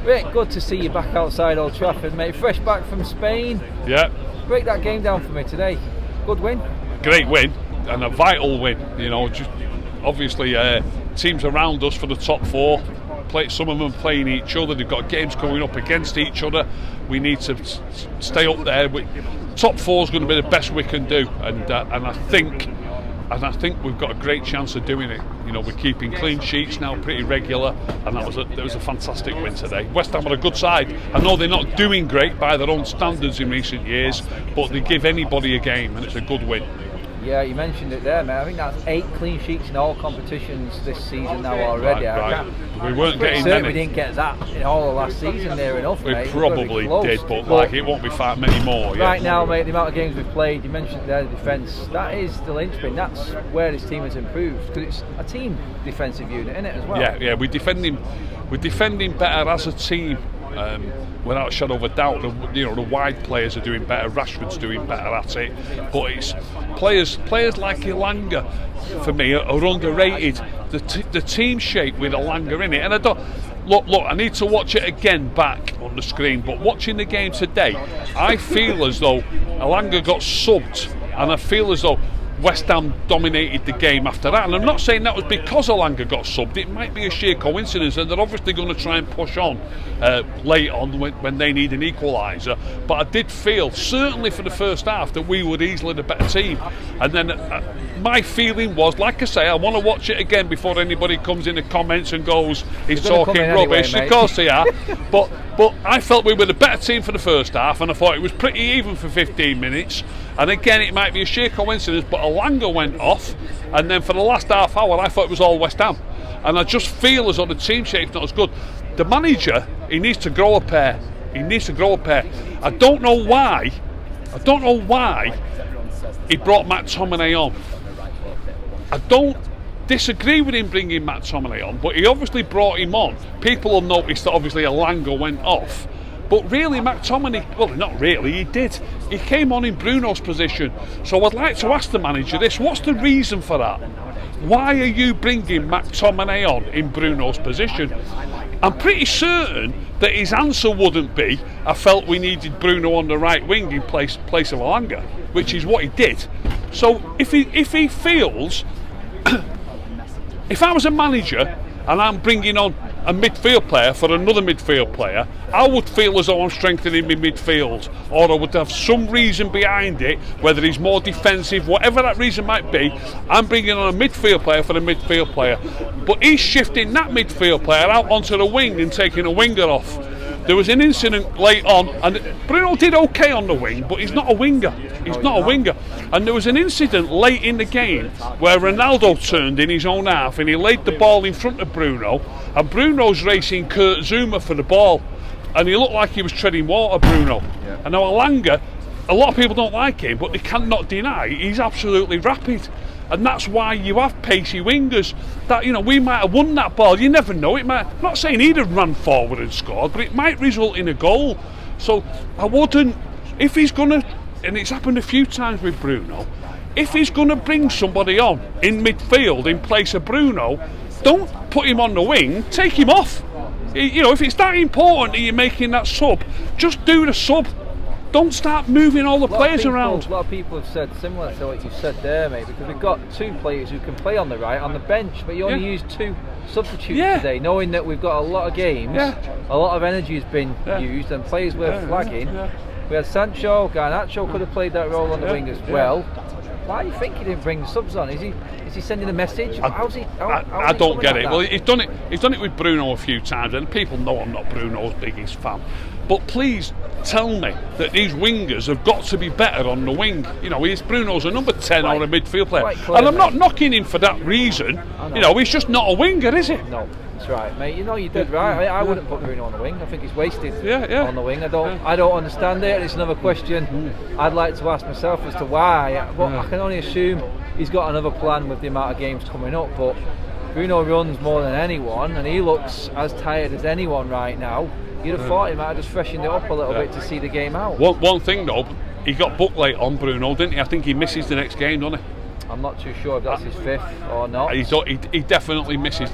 Rick, good to see you back outside Old Trafford, mate. Fresh back from Spain. Yeah. Break that game down for me today. Good win. Great win, and a vital win. You know, just obviously teams around us for the top four. Some of them playing each other. They've got games coming up against each other. We need to stay up there. Top four is going to be the best we can do, and I think we've got a great chance of doing it. You know, we're keeping clean sheets now, pretty regular, and that was a fantastic win today. West Ham are a good side. I know they're not doing great by their own standards in recent years, but they give anybody a game, and it's a good win. Yeah, you mentioned it there, mate. I think that's 8 clean sheets in all competitions this season now already. Right. We weren't getting many. We didn't get that in all of last season near enough, we mate. Probably did, but it won't be far many more. Right now, mate, the amount of games we've played, you mentioned there the defence, that is the linchpin. That's where this team has improved, because it's a team defensive unit, isn't it, as well? Yeah, we're defending better as a team. Without a shadow of a doubt, the wide players are doing better. Rashford's doing better at it, but it's players like Elanga for me are underrated. The team shape with Elanga in it, and I don't look. I need to watch it again back on the screen. But watching the game today, I feel as though Elanga got subbed, and I feel as though West Ham dominated the game after that, and I'm not saying that was because Elanga got subbed. It might be a sheer coincidence, and they're obviously going to try and push on late on when they need an equaliser. But I did feel, certainly for the first half, that we were easily the better team. And then my feeling was, like I say, I want to watch it again before anybody comes in the comments and goes, he's talking rubbish. Anyway, of course they are. But I felt we were the better team for the first half, and I thought it was pretty even for 15 minutes. And again, it might be a sheer coincidence, but Elanga went off, and then for the last half hour I thought it was all West Ham, and I just feel as though the team shape's not as good. The manager, he needs to grow a pair. I don't know why he brought McTominay on. I don't disagree with him bringing McTominay on, but he obviously brought him on. People will notice that obviously Elanga went off. But really, McTominay, well, not really, he did. He came on in Bruno's position. So I'd like to ask the manager this: what's the reason for that? Why are you bringing McTominay on in Bruno's position? I'm pretty certain that his answer wouldn't be, I felt we needed Bruno on the right wing in place of Elanga, which is what he did. So if he feels, if I was a manager and I'm bringing on a midfield player for another midfield player, I would feel as though I'm strengthening my midfield, or I would have some reason behind it, whether he's more defensive, whatever that reason might be. I'm bringing on a midfield player for a midfield player, but he's shifting that midfield player out onto the wing and taking a winger off. There was an incident late on, and Bruno did okay on the wing, but he's not a winger. And there was an incident late in the game where Ronaldo turned in his own half and he laid the ball in front of Bruno, and Bruno's racing Kurt Zuma for the ball, and he looked like he was treading water, Bruno. Yeah. And now Elanga, a lot of people don't like him, but they cannot deny he's absolutely rapid. And that's why you have pacey wingers. That, we might have won that ball. You never know. It might. I'm not saying he'd have run forward and scored, but it might result in a goal. So I wouldn't. If he's gonna, and it's happened a few times with Bruno, if he's gonna bring somebody on in midfield in place of Bruno, don't put him on the wing. Take him off. If it's that important that you're making that sub, just do the sub. Don't start moving all the players around. A lot of people have said similar to what you said there, mate, because we've got 2 players who can play on the right on the bench, but you only used 2 substitutes today, knowing that we've got a lot of games, a lot of energy has been used, and players were flagging. We had Sancho, Garnacho could have played that role on the wing as well. Why do you think he didn't bring the subs on? Is he sending a message? I don't get it. Well, he's done it with Bruno a few times, and people know I'm not Bruno's biggest fan. But please tell me that these wingers have got to be better on the wing. Bruno's a number 10 or a midfield player, and I'm not knocking him for that reason. He's just not a winger, is he? No, that's right, mate. You did right. I wouldn't put Bruno on the wing. I think he's wasted on the wing. I don't understand it. It's another question I'd like to ask myself as to why. But I can only assume he's got another plan with the amount of games coming up. But Bruno runs more than anyone, and he looks as tired as anyone right now. You'd have thought he might have just freshened it up a little bit to see the game out. One thing though, he got booked late on, Bruno, didn't he? I think he misses the next game, doesn't he? I'm not too sure if that's his 5th or not. He definitely misses.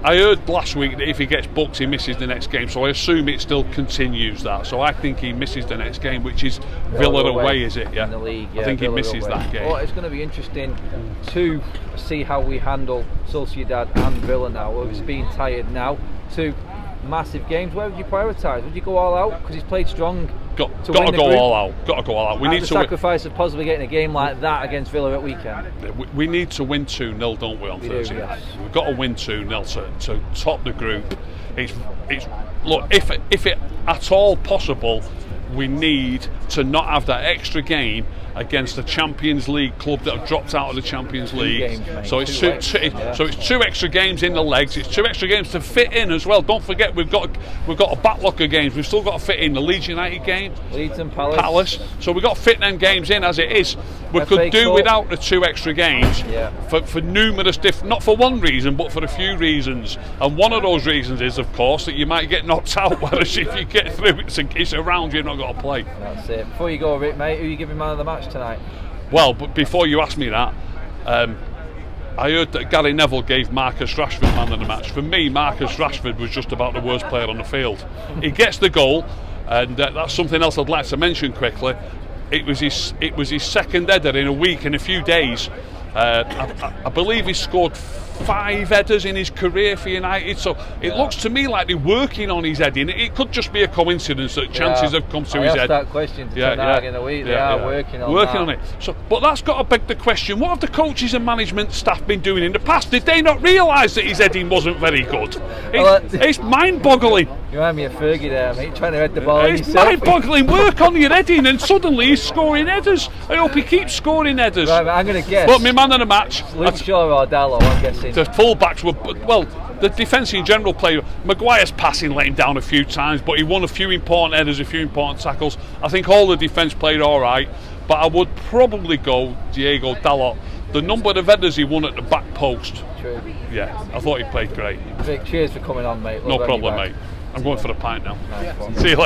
I heard last week that if he gets booked, he misses the next game. So I assume it still continues that. So I think he misses the next game, which is Villa away, is it? Yeah. In the league, yeah, I think Villa he misses away. that game. Well, it's going to be interesting to see how we handle Sociedad and Villa now. Well, it's being tired now. 2 massive games. Where would you prioritise? Would you go all out because he's played strong? Got to go all out. Got to go all out. We need to sacrifice of possibly getting a game like that against Villa at weekend. We need to win 2-0, don't we? On Thursday, yes. We've got to win 2-0 to top the group. It's look, if it at all possible, we need to not have that extra game against the Champions League club that have dropped out of the Champions League. So it's two extra games in the legs. It's 2 extra games to fit in as well. Don't forget we've got a backlog of games. We've still got to fit in the Leeds United game, Leeds and Palace. So we've got to fit them games in as it is. We could do without the 2 extra games for numerous not for one reason, but for a few reasons. And one of those reasons is, of course, that you might get knocked out. Whereas if you get through, it's a round you've not got to play. That's it. Before you go, Rick, mate, who are you giving man of the match tonight? Well, but before you ask me that, I heard that Gary Neville gave Marcus Rashford man of the match. For me, Marcus Rashford was just about the worst player on the field. He gets the goal, and that's something else I'd like to mention quickly. It was his second header in a week and a few days. I believe he scored 5 headers in his career for United, so it looks to me like they're working on his heading. It could just be a coincidence that chances have come to his head. That question to tonight in the week. They are working on it. So, but that's got to beg the question: what have the coaches and management staff been doing in the past? Did they not realise that his heading wasn't very good? It's mind-boggling. You remind me of Fergie there, mate, trying to head the ball. It's mind-boggling. Work on your heading, and suddenly he's scoring headers. I hope he keeps scoring headers. Right, I'm going to guess. But my man of the match, Luke Shaw or DALOT, I'm guessing. The full-backs were, well, the defence in general played. Maguire's passing let him down a few times, but he won a few important headers, a few important tackles. I think all the defence played all right, but I would probably go Diego Dalot. The number of headers he won at the back post. True. Yeah, I thought he played great. Vic, cheers for coming on, mate. No problem, mate. I'm going for a pint now. Nice one. See you later.